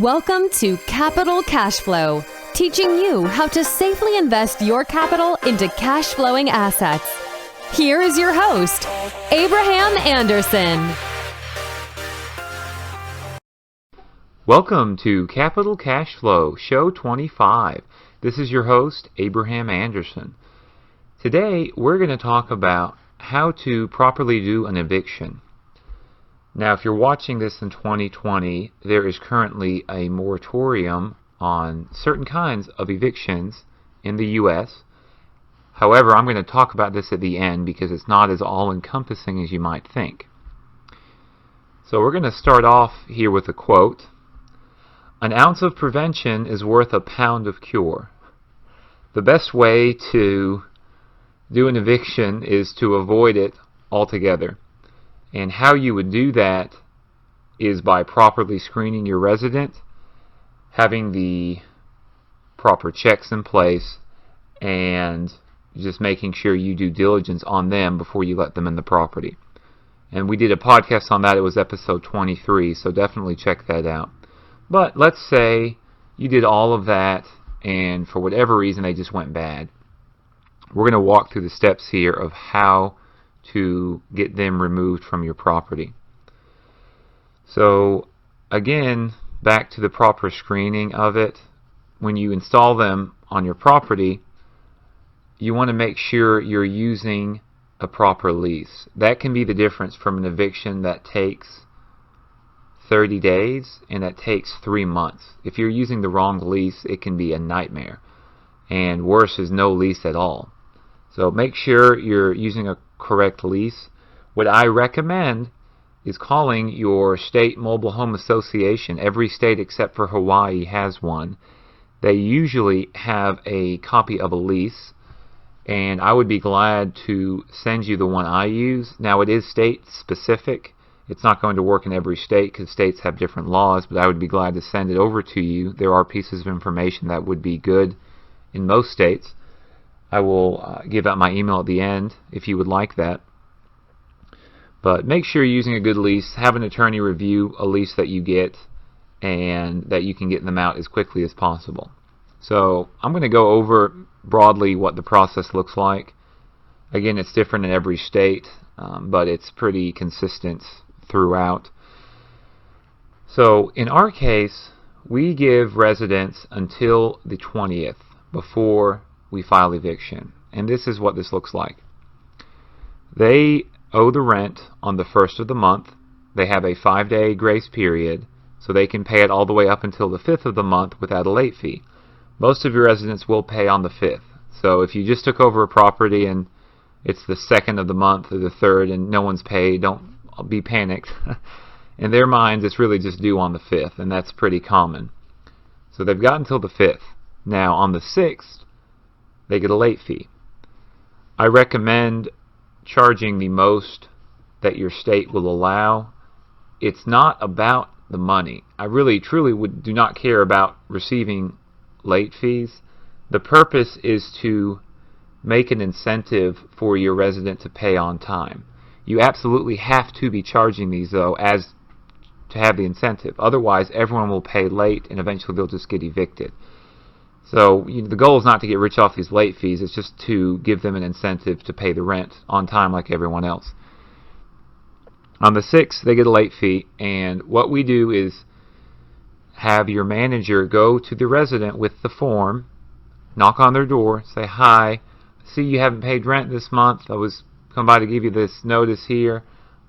Welcome to Capital Cashflow, teaching you how to safely invest your capital into cash flowing assets. Here is your host, Abraham Anderson. Welcome to Capital Cashflow, Show 25. This is your host, Abraham Anderson. Today, we're going to talk about how to properly do an eviction. Now, if you're watching this in 2020, there is currently a moratorium on certain kinds of evictions in the U.S. However, I'm going to talk about this at the end because it's not as all-encompassing as you might think. So we're going to start off here with a quote. "An ounce of prevention is worth a pound of cure." The best way to do an eviction is to avoid it altogether. And how you would do that is by properly screening your resident, having the proper checks in place, and just making sure you do diligence on them before you let them in the property. And we did a podcast on that. It was episode 23, so definitely check that out. But let's say you did all of that, and for whatever reason they just went bad. We're going to walk through the steps here of how to get them removed from your property. So again, back to the proper screening of it. When you install them on your property, you want to make sure you're using a proper lease. That can be the difference from an eviction that takes 30 days and that takes 3 months. If you're using the wrong lease, it can be a nightmare. And worse is no lease at all. So make sure you're using a correct lease. What I recommend is calling your state mobile home association. Every state except for Hawaii has one. They usually have a copy of a lease, and I would be glad to send you the one I use. Now, it is state specific. It's not going to work in every state because states have different laws, but I would be glad to send it over to you. There are pieces of information that would be good in most states. I will give out my email at the end if you would like that. But make sure you're using a good lease. Have an attorney review a lease that you get and that you can get them out as quickly as possible. So I'm going to go over broadly what the process looks like. Again, it's different in every state, but it's pretty consistent throughout. So in our case, we give residents until the 20th before we file eviction. And this is what this looks like. They owe the rent on the 1st of the month. They have a 5-day grace period, so they can pay it all the way up until the 5th of the month without a late fee. Most of your residents will pay on the 5th. So if you just took over a property and it's the 2nd of the month or the 3rd and no one's paid, don't be panicked. In their minds, it's really just due on the 5th, and that's pretty common. So they've got until the 5th. Now, on the 6th, they get a late fee. I recommend charging the most that your state will allow. It's not about the money. I really, truly do not care about receiving late fees. The purpose is to make an incentive for your resident to pay on time. You absolutely have to be charging these, though, as to have the incentive. Otherwise, everyone will pay late, and eventually they'll just get evicted. So the goal is not to get rich off these late fees. It's just to give them an incentive to pay the rent on time like everyone else. On the 6th, they get a late fee, and what we do is have your manager go to the resident with the form, knock on their door, say, "Hi, see you haven't paid rent this month. I was come by to give you this notice here.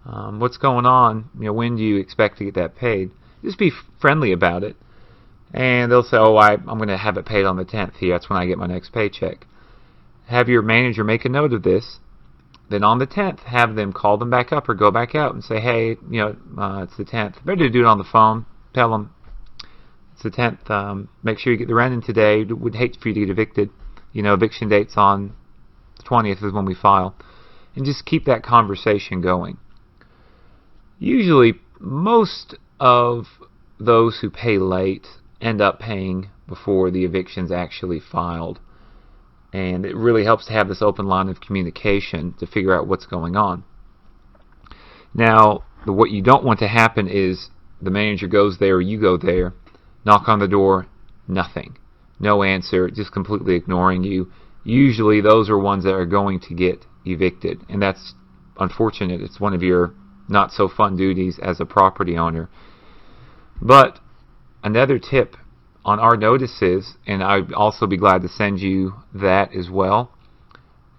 What's going on? When do you expect to get that paid?" Just be friendly about it. And they'll say, "Oh, I'm going to have it paid on the 10th here. That's when I get my next paycheck." Have your manager make a note of this. Then on the 10th, have them call them back up or go back out and say, "Hey, it's the 10th. Better to do it on the phone. Tell them it's the 10th. Make sure you get the rent in today. Would hate for you to get evicted. Eviction date's on the 20th is when we file." And just keep that conversation going. Usually, most of those who pay late end up paying before the eviction's actually filed. And it really helps to have this open line of communication to figure out what's going on. Now, what you don't want to happen is the manager goes there or you go there, knock on the door, nothing. No answer, just completely ignoring you. Usually those are ones that are going to get evicted, and that's unfortunate. It's one of your not so fun duties as a property owner. But another tip on our notices, and I'd also be glad to send you that as well,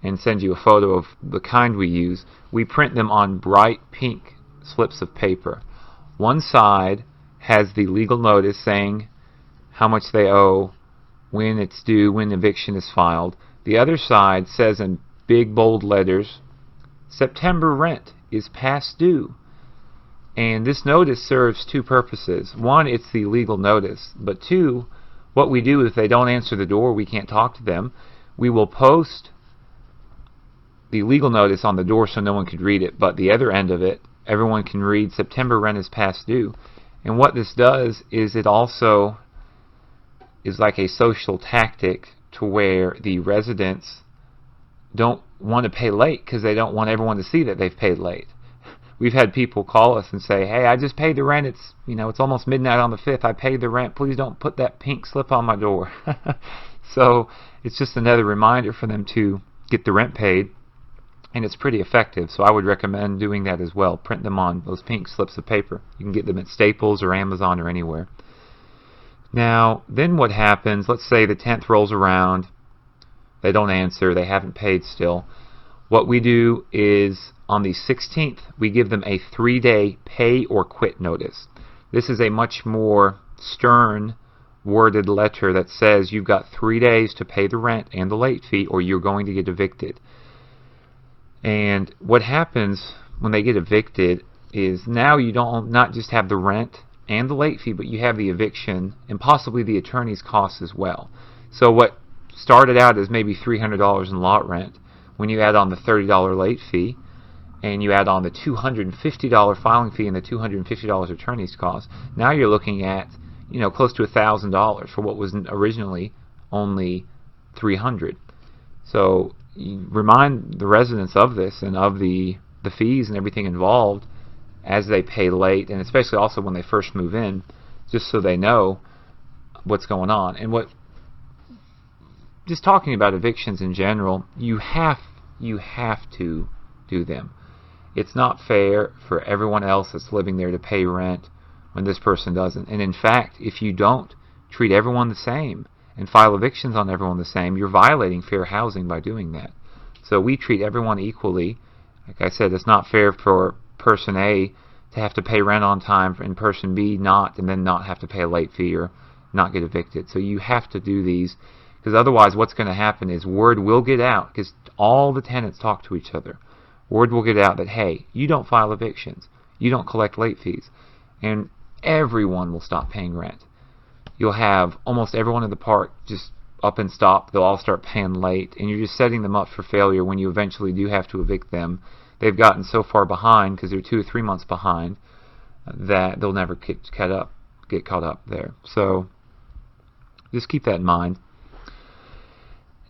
and send you a photo of the kind we use. We print them on bright pink slips of paper. One side has the legal notice saying how much they owe, when it's due, when eviction is filed. The other side says in big bold letters, September rent is past due. And this notice serves two purposes. One, it's the legal notice. But two, what we do if they don't answer the door, we can't talk to them, we will post the legal notice on the door so no one could read it. But the other end of it, everyone can read September rent is past due. And what this does is it also is like a social tactic to where the residents don't want to pay late because they don't want everyone to see that they've paid late. We've had people call us and say, hey, I just paid the rent. It's almost midnight on the 5th. I paid the rent. Please don't put that pink slip on my door. So it's just another reminder for them to get the rent paid, and it's pretty effective. So I would recommend doing that as well. Print them on those pink slips of paper. You can get them at Staples or Amazon or anywhere. Now, then what happens, let's say the 10th rolls around, they don't answer, they haven't paid still. What we do is on the 16th, we give them a 3-day pay or quit notice. This is a much more stern worded letter that says you've got 3 days to pay the rent and the late fee or you're going to get evicted. And what happens when they get evicted is now you don't not just have the rent and the late fee, but you have the eviction and possibly the attorney's costs as well. So what started out as maybe $300 in lot rent, when you add on the $30 late fee and you add on the $250 filing fee and the $250 attorney's costs, now you're looking at close to $1,000 for what was originally only $300. So you remind the residents of this and of the fees and everything involved as they pay late, and especially also when they first move in, just so they know what's going on. And just talking about evictions in general, you have to do them. It's not fair for everyone else that's living there to pay rent when this person doesn't. And in fact, if you don't treat everyone the same and file evictions on everyone the same, you're violating fair housing by doing that. So we treat everyone equally. Like I said, it's not fair for person A to have to pay rent on time and person B not, and then not have to pay a late fee or not get evicted. So you have to do these, because otherwise what's going to happen is word will get out, because all the tenants talk to each other. Word will get out that, hey, you don't file evictions, you don't collect late fees, and everyone will stop paying rent. You'll have almost everyone in the park just up and stop. They'll all start paying late, and you're just setting them up for failure when you eventually do have to evict them. They've gotten so far behind, because they're 2 or 3 months behind, that they'll never get caught up there. So just keep that in mind.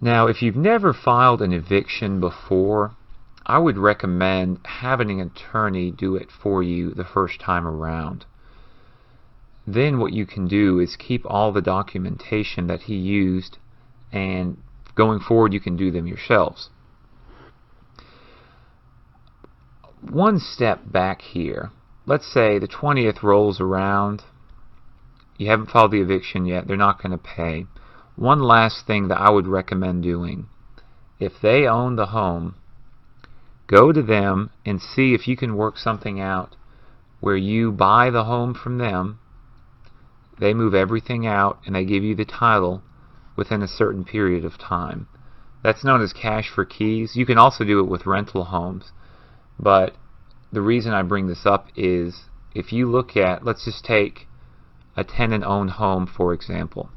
Now, if you've never filed an eviction before, I would recommend having an attorney do it for you the first time around. Then what you can do is keep all the documentation that he used, and going forward you can do them yourselves. One step back here, let's say the 20th rolls around, you haven't filed the eviction yet, they're not going to pay. One last thing that I would recommend doing, if they own the home, go to them and see if you can work something out where you buy the home from them, they move everything out, and they give you the title within a certain period of time. That's known as cash for keys. You can also do it with rental homes. But the reason I bring this up is if you look at, let's just take a tenant-owned home, for example.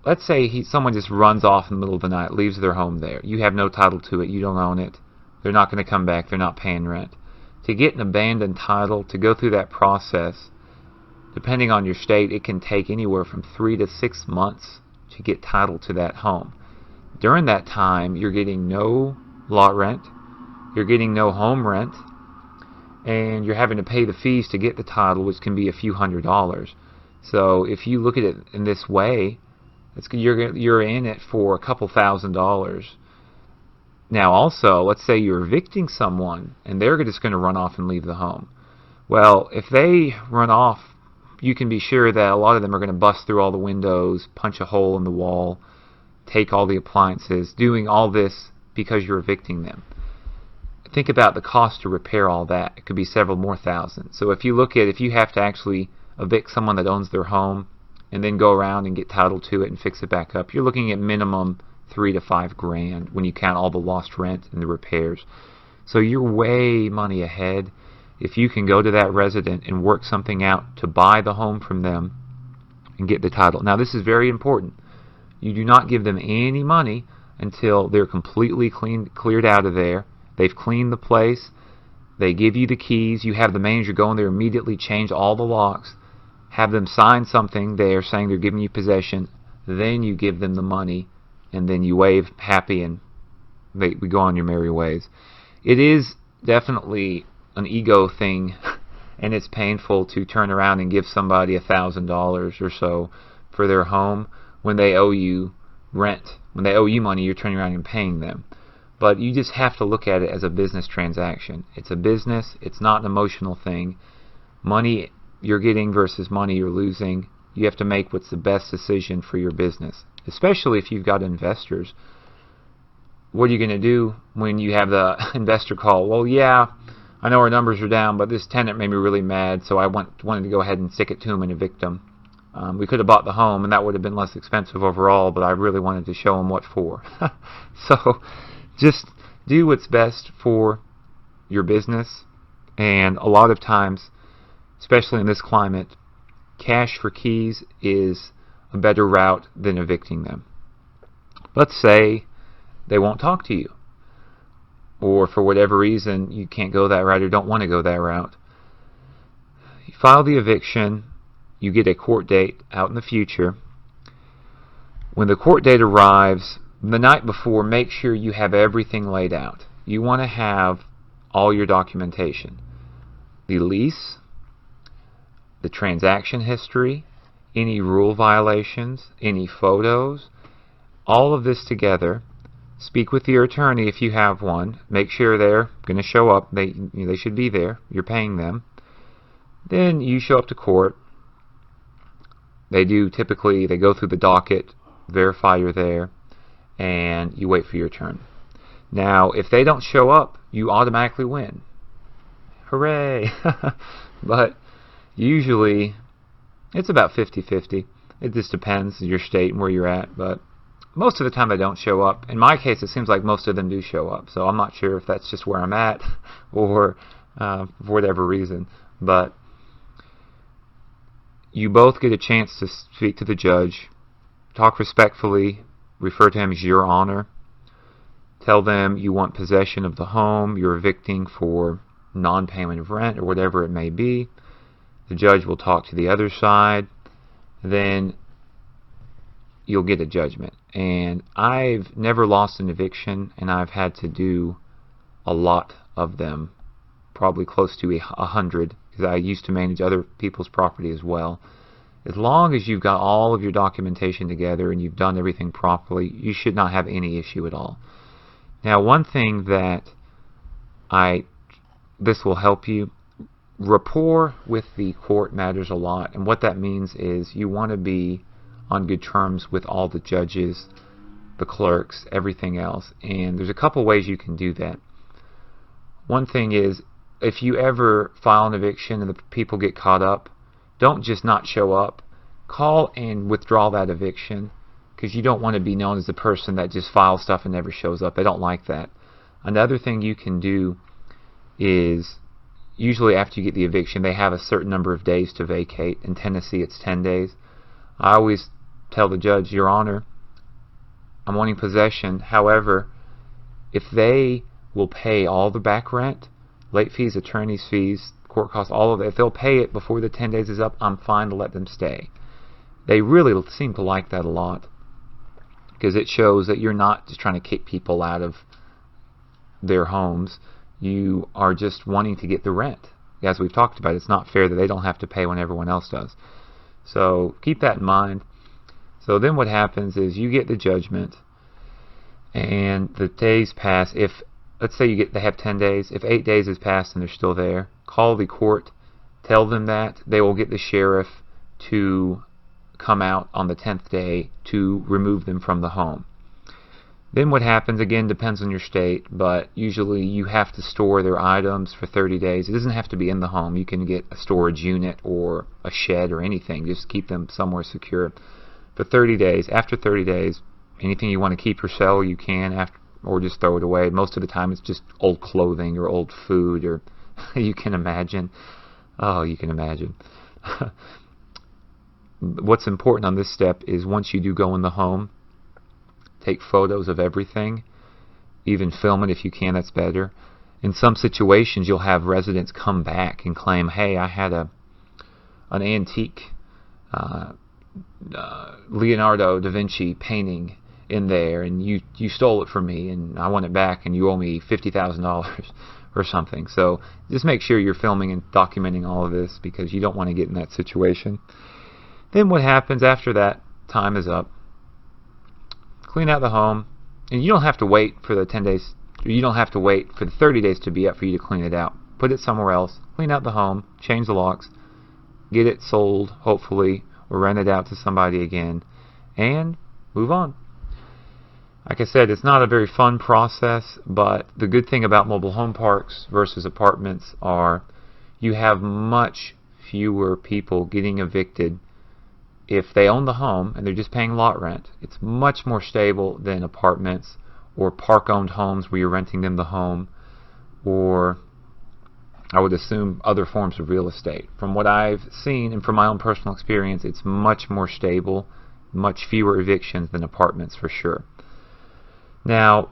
Let's say someone just runs off in the middle of the night, leaves their home there. You have no title to it. You don't own it. They're not going to come back. They're not paying rent. To get an abandoned title, to go through that process, depending on your state, it can take anywhere from 3 to 6 months to get title to that home. During that time, you're getting no lot rent, you're getting no home rent, and you're having to pay the fees to get the title, which can be a few $100s. So if you look at it in this way, you're in it for a couple $1,000s. Now also, let's say you're evicting someone and they're just going to run off and leave the home. Well, if they run off, you can be sure that a lot of them are going to bust through all the windows, punch a hole in the wall, take all the appliances, doing all this because you're evicting them. Think about the cost to repair all that. It could be several more thousands. So if you have to actually evict someone that owns their home and then go around and get title to it and fix it back up, you're looking at minimum $3 to $5 grand when you count all the lost rent and the repairs. So you're way money ahead if you can go to that resident and work something out to buy the home from them and get the title. Now this is very important. You do not give them any money until they're completely cleared out of there. They've cleaned the place. They give you the keys. You have the manager go in there immediately, change all the locks, have them sign something there saying they're giving you possession. Then you give them the money, and then you wave happy, and we go on your merry ways. It is definitely an ego thing, and it's painful to turn around and give somebody $1,000 or so for their home when they owe you rent. When they owe you money, you're turning around and paying them. But you just have to look at it as a business transaction. It's a business. It's not an emotional thing. Money you're getting versus money you're losing. You have to make what's the best decision for your business, especially if you've got investors. What are you going to do when you have the investor call? Well, yeah, I know our numbers are down, but this tenant made me really mad, so I wanted to go ahead and stick it to him and evict him. We could have bought the home, and that would have been less expensive overall, but I really wanted to show him what for. So just do what's best for your business, and a lot of times, especially in this climate, cash for keys is a better route than evicting them. Let's say they won't talk to you, or for whatever reason you can't go that route or don't want to go that route. You file the eviction, you get a court date out in the future. When the court date arrives, the night before, make sure you have everything laid out. You want to have all your documentation. The lease, the transaction history, any rule violations, any photos, all of this together. Speak with your attorney if you have one. Make sure they're going to show up. They should be there. You're paying them. Then you show up to court. They go through the docket, verify you're there, and you wait for your turn. Now, if they don't show up, you automatically win. Hooray! But usually, it's about 50-50. It just depends on your state and where you're at, but most of the time they don't show up. In my case, it seems like most of them do show up, so I'm not sure if that's just where I'm at or for whatever reason. But you both get a chance to speak to the judge, talk respectfully, refer to him as Your Honor, tell them you want possession of the home, you're evicting for non-payment of rent or whatever it may be. The judge will talk to the other side, then you'll get a judgment. And I've never lost an eviction, and I've had to do a lot of them, probably close to 100, because I used to manage other people's property as well. As long as you've got all of your documentation together and you've done everything properly, you should not have any issue at all. Now, one thing that this will help you, rapport with the court matters a lot, and what that means is you want to be on good terms with all the judges, the clerks, everything else, and there's a couple ways you can do that. One thing is, if you ever file an eviction and the people get caught up, don't just not show up. Call and withdraw that eviction, because you don't want to be known as the person that just files stuff and never shows up. They don't like that. Another thing you can do is, usually after you get the eviction, they have a certain number of days to vacate. In Tennessee, it's 10 days. I always tell the judge, Your Honor, I'm wanting possession. However, if they will pay all the back rent, late fees, attorney's fees, court costs, all of it, if they'll pay it before the 10 days is up, I'm fine to let them stay. They really seem to like that a lot, because it shows that you're not just trying to kick people out of their homes. You are just wanting to get the rent. as we've talked about, it's not fair that they don't have to pay when everyone else does. So keep that in mind. So then what happens is you get the judgment, and the days pass. If, let's say they have 10 days. If 8 days has passed and they're still there, call the court, tell them that. They will get the sheriff to come out on the 10th day to remove them from the home. Then what happens, again, depends on your state, but usually you have to store their items for 30 days. It doesn't have to be in the home. You can get a storage unit or a shed or anything. Just keep them somewhere secure for 30 days. After 30 days, anything you want to keep or sell, you can, or just throw it away. Most of the time it's just old clothing or old food, or you can imagine. Oh, you can imagine. What's important on this step is once you do go in the home, take photos of everything, even film it if you can, that's better. In some situations you'll have residents come back and claim, hey, I had an antique Leonardo da Vinci painting in there, and you stole it from me, and I want it back, and you owe me $50,000 or something. So just make sure you're filming and documenting all of this, because you don't want to get in that situation. Then what happens after that time is up? Clean out the home, and you don't have to wait for the 10 days. You don't have to wait for the 30 days to be up for you to clean it out. Put it somewhere else. Clean out the home. Change the locks. Get it sold, hopefully, or rent it out to somebody again, and move on. Like I said, it's not a very fun process, but the good thing about mobile home parks versus apartments are you have much fewer people getting evicted. If they own the home and they're just paying lot rent, it's much more stable than apartments or park-owned homes where you're renting them the home, or I would assume other forms of real estate. From what I've seen and from my own personal experience, it's much more stable, much fewer evictions than apartments for sure. Now,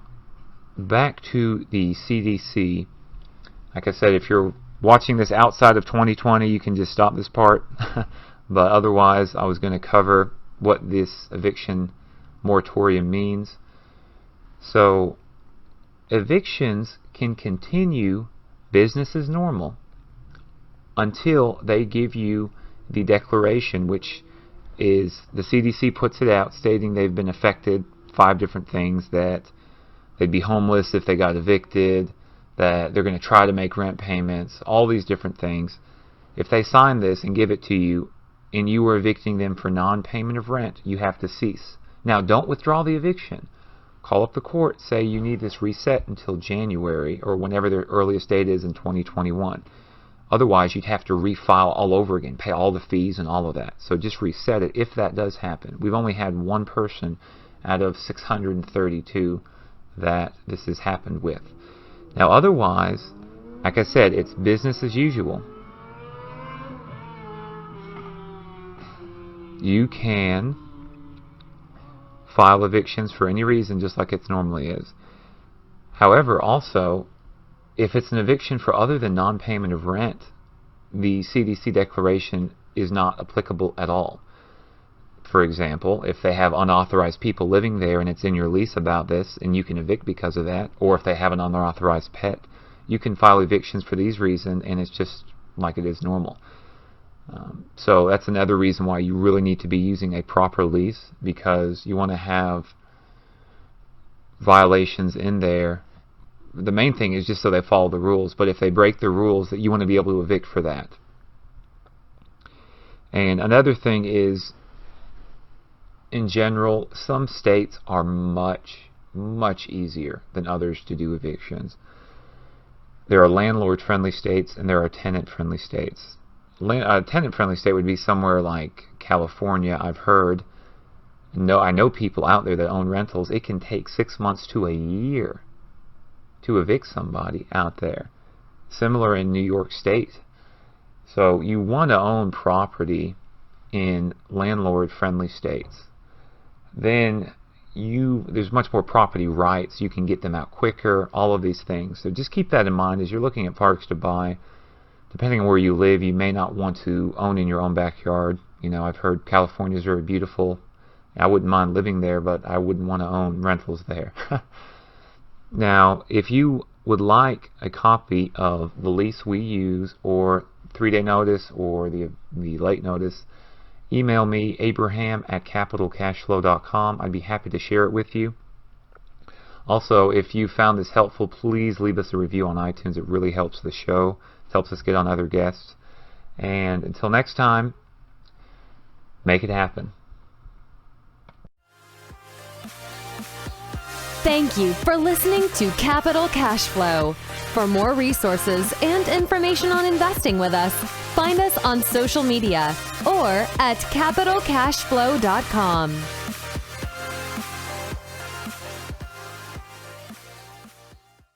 back to the CDC. Like I said, if you're watching this outside of 2020, you can just stop this part. But otherwise, I was going to cover what this eviction moratorium means. So, evictions can continue business as normal until they give you the declaration, which is, the CDC puts it out stating they've been affected 5 different things, that they'd be homeless if they got evicted, that they're going to try to make rent payments, all these different things. If they sign this and give it to you, and you were evicting them for non-payment of rent, you have to cease. Now, don't withdraw the eviction. Call up the court, say you need this reset until January, or whenever the earliest date is in 2021. Otherwise, you'd have to refile all over again, pay all the fees and all of that. So just reset it if that does happen. We've only had one person out of 632 that this has happened with. Now, otherwise, like I said, it's business as usual. You can file evictions for any reason, just like it normally is. However, also, if it's an eviction for other than non-payment of rent, the CDC declaration is not applicable at all. For example, if they have unauthorized people living there and it's in your lease about this, and you can evict because of that, or if they have an unauthorized pet, you can file evictions for these reasons, and it's just like it is normal. So that's another reason why you really need to be using a proper lease, because you want to have violations in there. The main thing is just so they follow the rules, but if they break the rules, that you want to be able to evict for that. And another thing is, in general, some states are much, much easier than others to do evictions. There are landlord-friendly states and there are tenant-friendly states. A tenant-friendly state would be somewhere like California, I've heard. I know people out there that own rentals. It can take 6 months to a year to evict somebody out there. Similar in New York State. So you want to own property in landlord-friendly states. Then there's much more property rights. You can get them out quicker, all of these things. So just keep that in mind as you're looking at parks to buy. Depending on where you live, you may not want to own in your own backyard. I've heard California is very beautiful. I wouldn't mind living there, but I wouldn't want to own rentals there. Now, if you would like a copy of the lease we use, or 3-day notice, or the late notice, email me, abraham@capitalcashflow.com. I'd be happy to share it with you. Also, if you found this helpful, please leave us a review on iTunes. It really helps the show. It helps us get on other guests. And until next time, make it happen. Thank you for listening to Capital Cashflow. For more resources and information on investing with us, find us on social media or at capitalcashflow.com.